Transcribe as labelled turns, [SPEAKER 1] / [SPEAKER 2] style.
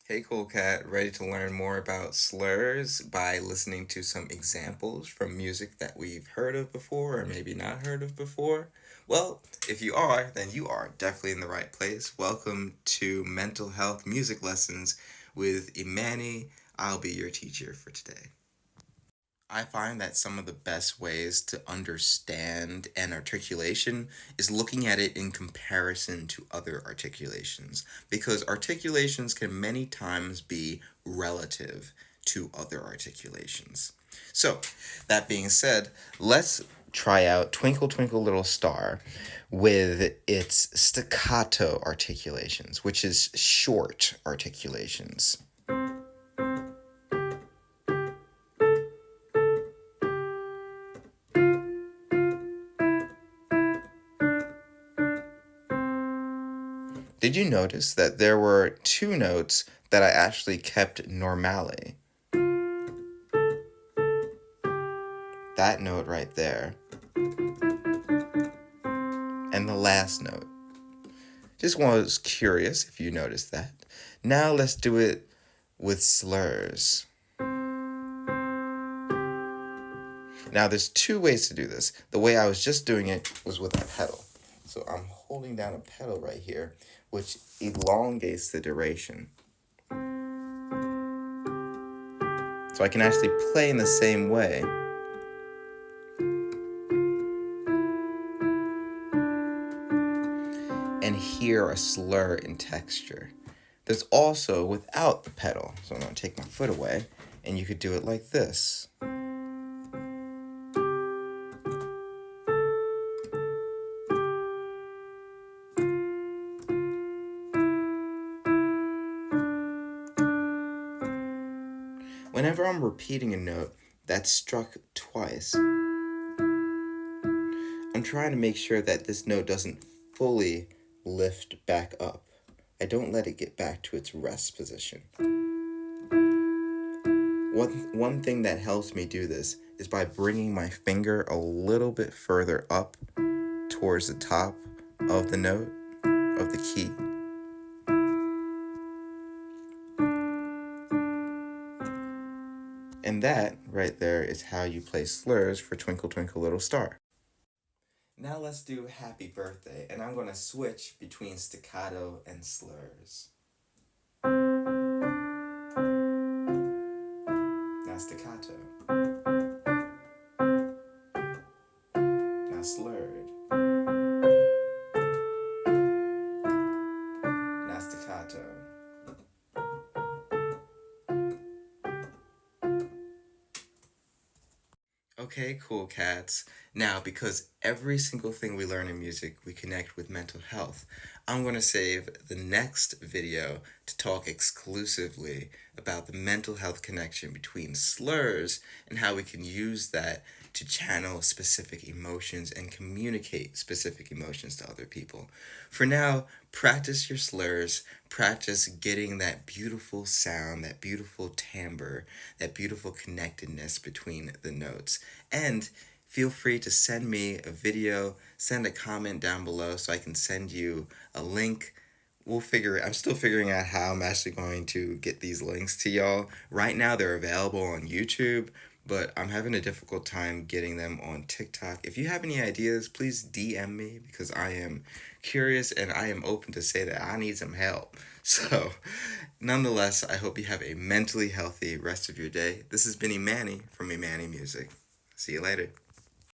[SPEAKER 1] Hey, cool cat, ready to learn more about slurs by listening to some examples from music that we've heard of before or maybe not heard of before? Well, if you are, then you are definitely in the right place. Welcome to Mental Health Music Lessons with Imanni. I'll be your teacher for today. I find that some of the best ways to understand an articulation is looking at it in comparison to other articulations, because articulations can many times be relative to other articulations. So, that being said, let's try out Twinkle Twinkle Little Star with its staccato articulations, which is short articulations. Did you notice that there were two notes that I actually kept normale? That note right there, and the last note. Just was curious if you noticed that. Now let's do it with slurs. Now there's two ways to do this. The way I was just doing it was with a pedal. So I'm holding down a pedal right here, which elongates the duration. So I can actually play in the same way. And hear a slur in texture. There's also without the pedal. So I'm going to take my foot away, and you could do it like this. Whenever I'm repeating a note that's struck twice, I'm trying to make sure that this note doesn't fully lift back up. I don't let it get back to its rest position. One thing that helps me do this is by bringing my finger a little bit further up towards the top of the note, of the key. And that right there is how you play slurs for Twinkle Twinkle Little Star. Now let's do Happy Birthday, and I'm going to switch between staccato and slurs. Now staccato. Now slurred. Now staccato. Okay, cool cats. Now, because every single thing we learn in music, we connect with mental health, I'm going to save the next video to talk exclusively about the mental health connection between slurs and how we can use that to channel specific emotions and communicate specific emotions to other people. For now, practice your slurs, practice getting that beautiful sound, that beautiful timbre, that beautiful connectedness between the notes. And feel free to send me a video, send a comment down below so I can send you a link. I'm still figuring out how I'm actually going to get these links to y'all. Right now they're available on YouTube, but I'm having a difficult time getting them on TikTok. If you have any ideas, please DM me, because I am curious and I am open to say that I need some help. So, nonetheless, I hope you have a mentally healthy rest of your day. This has been Imanni from Imanni Music. See you later.